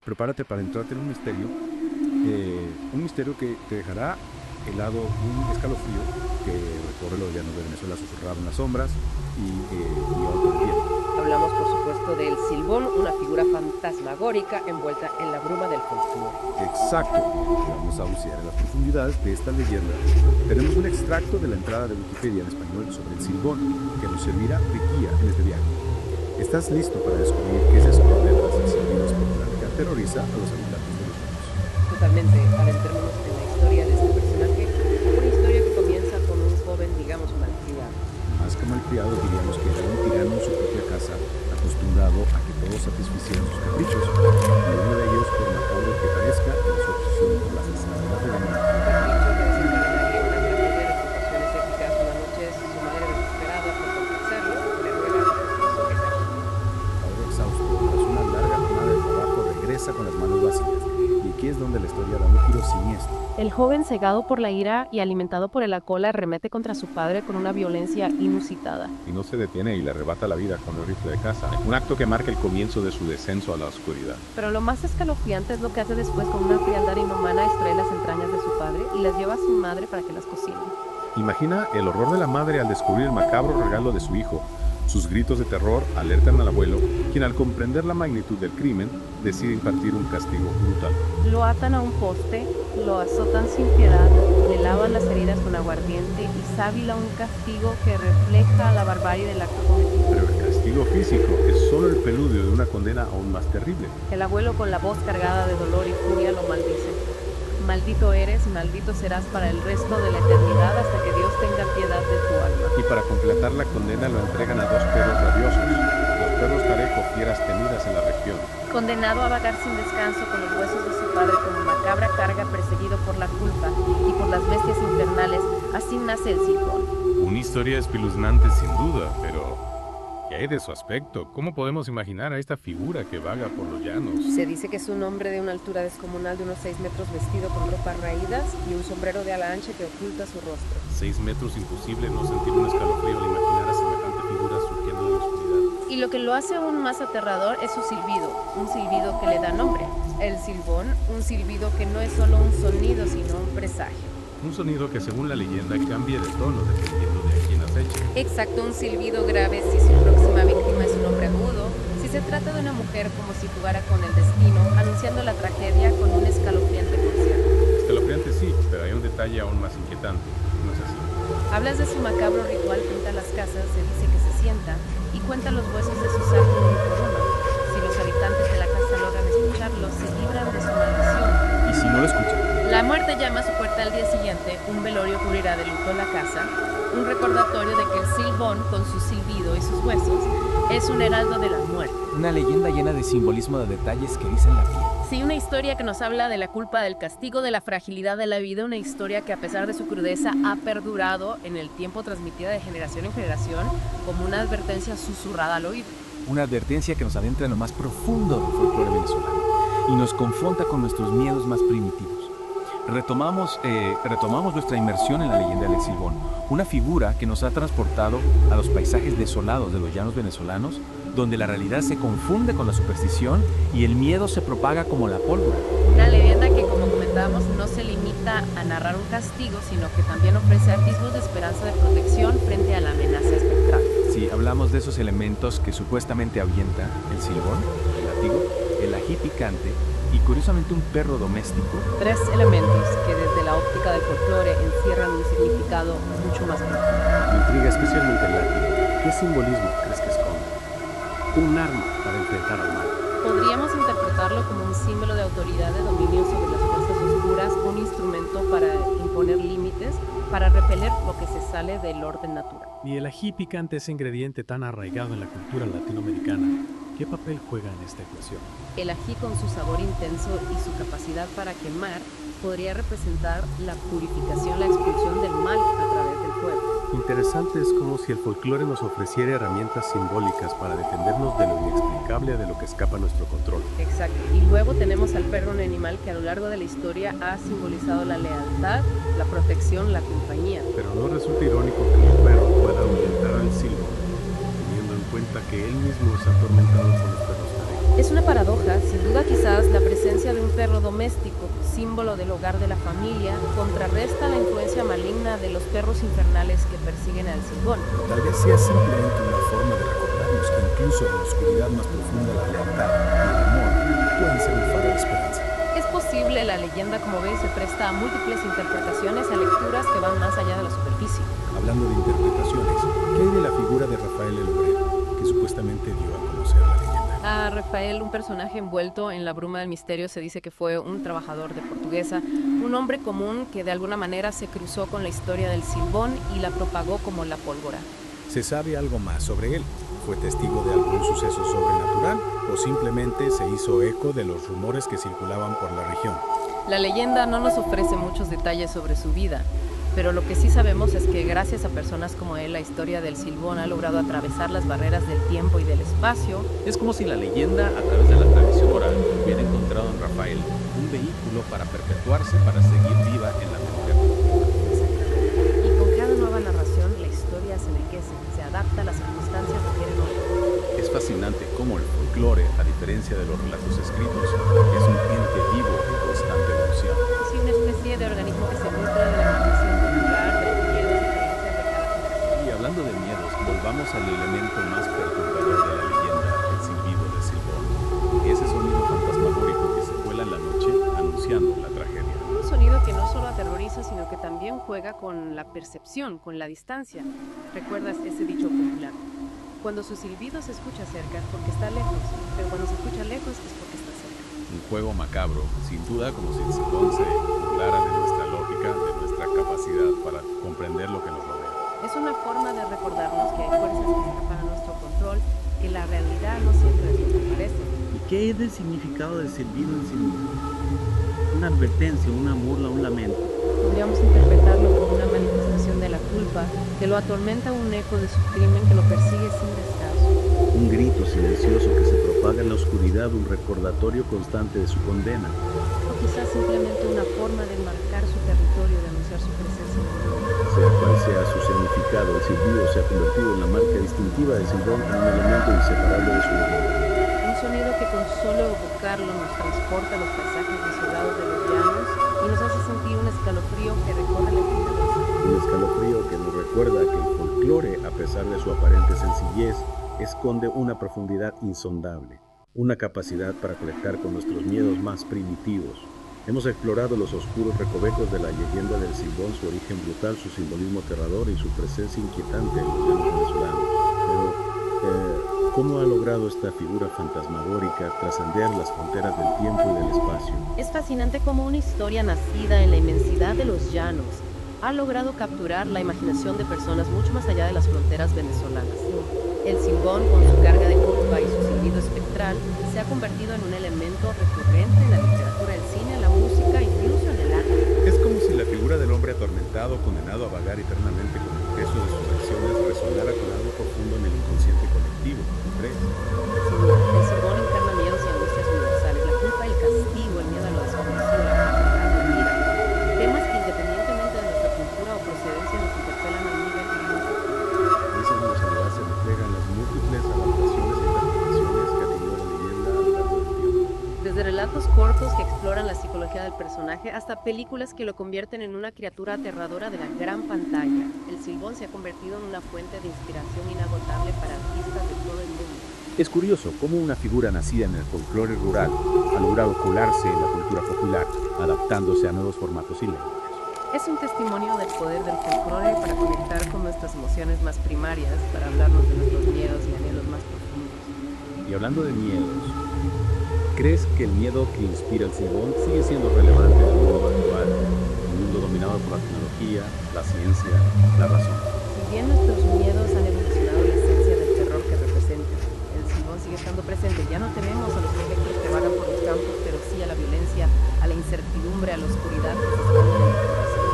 Prepárate para entrarte en un misterio que te dejará helado, un escalofrío que recorre los llanos de Venezuela susurrado en las sombras y otro tiempo. Hablamos, por supuesto, del Silbón, una figura fantasmagórica envuelta en la bruma del folclore. Exacto, y vamos a bucear en las profundidades de esta leyenda. Tenemos un extracto de la entrada de Wikipedia en español sobre el Silbón que nos servirá de guía en este viaje. ¿Estás listo para descubrir qué se esconde tras el silbido espectral que aterroriza a los habitantes de los mundos? Totalmente, adentrémonos en la historia de este personaje, una historia que comienza con un joven, digamos, malcriado. Más que malcriado, diríamos que era un tirano en su propia casa, acostumbrado a que todos satisficieran sus caprichos, y uno de ellos, por macabro que parezca, en su obsesión por las necesidades de la niña. Un capricho que desencadenaría una tragedia de proporciones épicas. Una noche, su madre, desesperada por complacerlo, le ruega a su esposo que se vaya. Padre exhausto, tras una larga jornada de trabajo, regresa con las manos vacías, y aquí es donde la historia da un giro siniestro. El joven, cegado por la ira y alimentado por el alcohol, arremete contra su padre con una violencia inusitada. Y no se detiene y le arrebata la vida con el rifle de caza, un acto que marca el comienzo de su descenso a la oscuridad. Pero lo más escalofriante es lo que hace después. Con una frialdad inhumana extrae las entrañas de su padre y las lleva a su madre para que las cocine. Imagina el horror de la madre al descubrir el macabro regalo de su hijo. Sus gritos de terror alertan al abuelo, quien al comprender la magnitud del crimen, decide impartir un castigo brutal. Lo atan a un poste, lo azotan sin piedad, le lavan las heridas con aguardiente y sábila un castigo que refleja la barbarie del acto cometido. Pero el castigo físico es solo el preludio de una condena aún más terrible. El abuelo, con la voz cargada de dolor y furia, lo maldice. Maldito eres, maldito serás para el resto de la eternidad hasta que Dios tenga piedad de tu alma. Y para completar la condena lo entregan a dos perros rabiosos, los perros Tarejo, fieras temidas en la región. Condenado a vagar sin descanso con los huesos de su padre como macabra carga, perseguido por la culpa y por las bestias infernales, así nace el Silbón. Una historia espeluznante sin duda, pero ¿qué hay de su aspecto? ¿Cómo podemos imaginar a esta figura que vaga por los llanos? Se dice que es un hombre de una altura descomunal de unos 6 metros, vestido con ropas raídas y un sombrero de ala ancha que oculta su rostro. 6 metros, imposible no sentir un escalofrío al imaginar a semejante figura surgiendo de la oscuridad. Y lo que lo hace aún más aterrador es su silbido, un silbido que le da nombre. El Silbón, un silbido que no es solo un sonido, sino un presagio. Un sonido que según la leyenda cambia de tono dependiendo de a quién aceche. Exacto, un silbido grave si su próxima víctima es un hombre agudo, si se trata de una mujer como si jugara con el destino, anunciando la tragedia con un escalofriante concierto. Escalofriante sí, pero hay un detalle aún más inquietante, ¿no es así? Hablas de su macabro ritual frente a las casas, se dice que se sienta y cuenta los huesos de sus amos uno por uno. Si los habitantes de la casa logran escucharlo, se libran de su maldición. ¿Y si no lo escuchan? La muerte llama a su puerta al día siguiente, un velorio cubrirá de luto la casa, un recordatorio de que el Silbón, con su silbido y sus huesos, es un heraldo de la muerte. Una leyenda llena de simbolismo de detalles que erizan la piel. Sí, una historia que nos habla de la culpa, del castigo, de la fragilidad de la vida, una historia que a pesar de su crudeza ha perdurado en el tiempo, transmitida de generación en generación como una advertencia susurrada al oído. Una advertencia que nos adentra en lo más profundo del folclore venezolano y nos confronta con nuestros miedos más primitivos. Retomamos nuestra inmersión en la leyenda del Silbón, una figura que nos ha transportado a los paisajes desolados de los llanos venezolanos, donde la realidad se confunde con la superstición y el miedo se propaga como la pólvora. Una leyenda que, como comentábamos, no se limita a narrar un castigo, sino que también ofrece atisbos de esperanza, de protección frente a la amenaza espectral. Sí, hablamos de esos elementos que supuestamente avienta el silbón, el látigo, el ají picante y curiosamente un perro doméstico. 3 elementos que desde la óptica del folclore encierran un significado mucho más profundo. Me intriga especialmente el látigo. ¿Qué simbolismo crees que esconde? Un arma para enfrentar al mal. Podríamos interpretarlo como un símbolo de autoridad, de dominio sobre las fuerzas oscuras, un instrumento para imponer límites, para repeler lo que se sale del orden natural. Y el ají picante, ese ingrediente tan arraigado en la cultura latinoamericana, ¿qué papel juega en esta ecuación? El ají, con su sabor intenso y su capacidad para quemar, podría representar la purificación, la expulsión del mal a través del fuego. Interesante, es como si el folclore nos ofreciera herramientas simbólicas para defendernos de lo inexplicable, de lo que escapa a nuestro control. Exacto. Y luego tenemos al perro, un animal que a lo largo de la historia ha simbolizado la lealtad, la protección, la compañía. Pero ¿no resulta irónico que un perro pueda ahuyentar al silbón, teniendo en cuenta que él mismo es atormentado por los perros Tarejo? Es una paradoja, sin duda quizás la presencia de un perro doméstico, símbolo del hogar de la familia, contrarresta la influencia maligna de los perros infernales que persiguen al Silbón. Tal vez sea simplemente una forma de recordarnos que incluso en la oscuridad más profunda la lealtad y el amor pueden ser un faro de esperanza. Es posible, la leyenda, como ves, se presta a múltiples interpretaciones, a lecturas que van más allá de la superficie. Hablando de interpretaciones, ¿qué hay de la figura de Rafael el Obrero, que supuestamente dio a conocer la leyenda? A Rafael, un personaje envuelto en la bruma del misterio, se dice que fue un trabajador de Portuguesa, un hombre común que de alguna manera se cruzó con la historia del Silbón y la propagó como la pólvora. ¿Se sabe algo más sobre él? ¿Fue testigo de algún suceso sobrenatural o simplemente se hizo eco de los rumores que circulaban por la región? La leyenda no nos ofrece muchos detalles sobre su vida, pero lo que sí sabemos es que gracias a personas como él, la historia del Silbón ha logrado atravesar las barreras del tiempo y del espacio. Es como si la leyenda, a través de la tradición oral, hubiera encontrado en Rafael un vehículo para perpetuarse, para seguir viva en la memoria popular. Y con cada nueva narración, la historia se enriquece, se adapta a las circunstancias que quieren hoy. Es fascinante cómo el folclore, a diferencia de los relatos escritos, es un ente vivo en constante evolución. Es una especie de organismo que se nutre de la imaginación popular, de los miedos y creencias de cada generación. Y hablando de miedos, volvamos al elemento más perturbador de la leyenda, el silbido de Silbón. Ese sonido fantasmagórico que se cuela en la noche anunciando la tragedia. Un sonido que no solo aterroriza, sino que también juega con la percepción, con la distancia. ¿Recuerdas ese dicho popular? Cuando su silbido se escucha cerca es porque está lejos, pero cuando se escucha lejos es porque está cerca. Un juego macabro, sin duda, como si el Silbón se burlara de nuestra lógica, de nuestra capacidad para comprender lo que nos rodea. Es una forma de recordarnos que hay fuerzas que escapan a nuestro control, que la realidad no siempre es lo que parece. ¿Y qué es el significado del silbido en sí mismo? Una advertencia, una burla, un lamento. Podríamos interpretarlo como una manifestación de la culpa, que lo atormenta un eco de su crimen que lo persigue sin descanso. Un grito silencioso que se propaga en la oscuridad, un recordatorio constante de su condena. O quizás simplemente una forma de marcar su territorio, de anunciar su presencia en el mundo. Sea cual sea su significado, el silbido se ha convertido en la marca distintiva de Silbón, en un elemento inseparable de su leyenda. Un sonido que con solo evocarlo nos transporta a los paisajes desolados de los llanos y nos hace sentir un escalofrío que recorre la naturaleza. Un escalofrío que nos recuerda que el folclore, a pesar de su aparente sencillez, esconde una profundidad insondable, una capacidad para conectar con nuestros miedos más primitivos. Hemos explorado los oscuros recovecos de la leyenda del Silbón, su origen brutal, su simbolismo aterrador y su presencia inquietante en los llanos venezolanos. Pero, ¿cómo ha logrado esta figura fantasmagórica trascender las fronteras del tiempo y del espacio? Es fascinante cómo una historia nacida en la inmensidad de los llanos ha logrado capturar la imaginación de personas mucho más allá de las fronteras venezolanas. El Silbón, con su carga de culpa y su silbido espectral, se ha convertido en un elemento recurrente en la literatura, el cine, la música, incluso en el arte. Es como si la figura del hombre atormentado, condenado a vagar eternamente con el peso de sus acciones, resonara con algo profundo en el inconsciente colectivo, ¿no crees? El Silbón encarna miedos y angustias universales, la culpa, el castigo, el miedo a lo desconocido, la fragilidad, la vida. Temas que independientemente de nuestra cultura o procedencia nos interpelan a un nivel divino. Esa universalidad se refleja en las múltiples adaptaciones e interpretaciones que ha tenido la leyenda a lo largo del tiempo. Desde relatos cortos que exploran la psicología del personaje hasta películas que lo convierten en una criatura aterradora de la gran pantalla, el Silbón se ha convertido en una fuente de inspiración inagotable para artistas de todo el mundo. Es curioso cómo una figura nacida en el folclore rural ha logrado colarse en la cultura popular, adaptándose a nuevos formatos y lenguajes. Es un testimonio del poder del folclore para conectar con nuestras emociones más primarias, para hablarnos de nuestros miedos y anhelos más profundos. Y hablando de miedos, ¿crees que el miedo que inspira el Silbón sigue siendo relevante en el mundo actual, un mundo dominado por la tecnología, la ciencia, la razón? Si bien nuestros miedos han evolucionado la esencia del terror que representa, el Silbón sigue estando presente. Ya no tememos a los espectros que vagan por los campos, pero sí a la violencia, a la incertidumbre, a la oscuridad que se esconde en el corazón.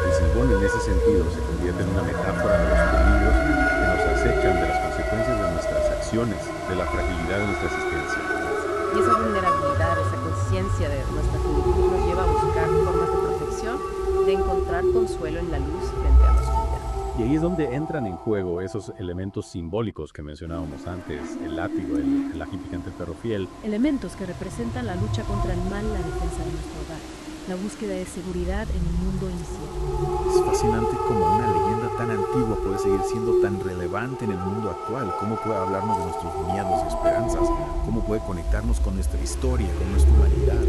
El Silbón en ese sentido se convierte en una metáfora de los peligros que nos acechan, de las consecuencias de nuestras acciones, de la fragilidad de nuestra existencia. Y esa vulnerabilidad, esa conciencia de nuestra finitud nos lleva a buscar formas de protección, de encontrar consuelo en la luz frente a la oscuridad. Y ahí es donde entran en juego esos elementos simbólicos que mencionábamos antes, el látigo, el ají picante perro fiel. Elementos que representan la lucha contra el mal, la defensa de nuestro hogar, la búsqueda de seguridad en un mundo incierto. Es fascinante cómo una leyenda tan antigua puede seguir siendo tan relevante en el mundo actual. Cómo puede hablarnos de nuestros miedos y esperanzas. Cómo puede conectarnos con nuestra historia, con nuestra humanidad.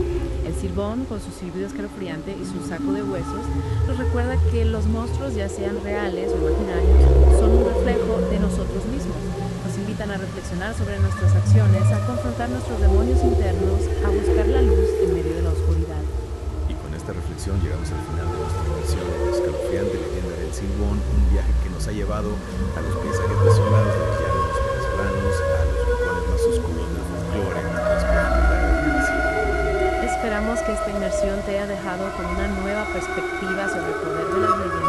El Silbón, con su silbido escalofriante y su saco de huesos, nos recuerda que los monstruos, ya sean reales o imaginarios, son un reflejo de nosotros mismos. Nos invitan a reflexionar sobre nuestras acciones, a confrontar nuestros demonios internos, a buscar la luz en medio de la oscuridad. Y con esta reflexión llegamos al final de nuestra versión de la escalofriante leyenda del Silbón, un viaje que nos ha llevado a los paisajes desolados de los llanos venezolanos, a los rincones más oscuros del folclore, a las profundidades del cielo. Esperamos que esta inmersión te haya dejado con una nueva perspectiva sobre el poder de las leyendas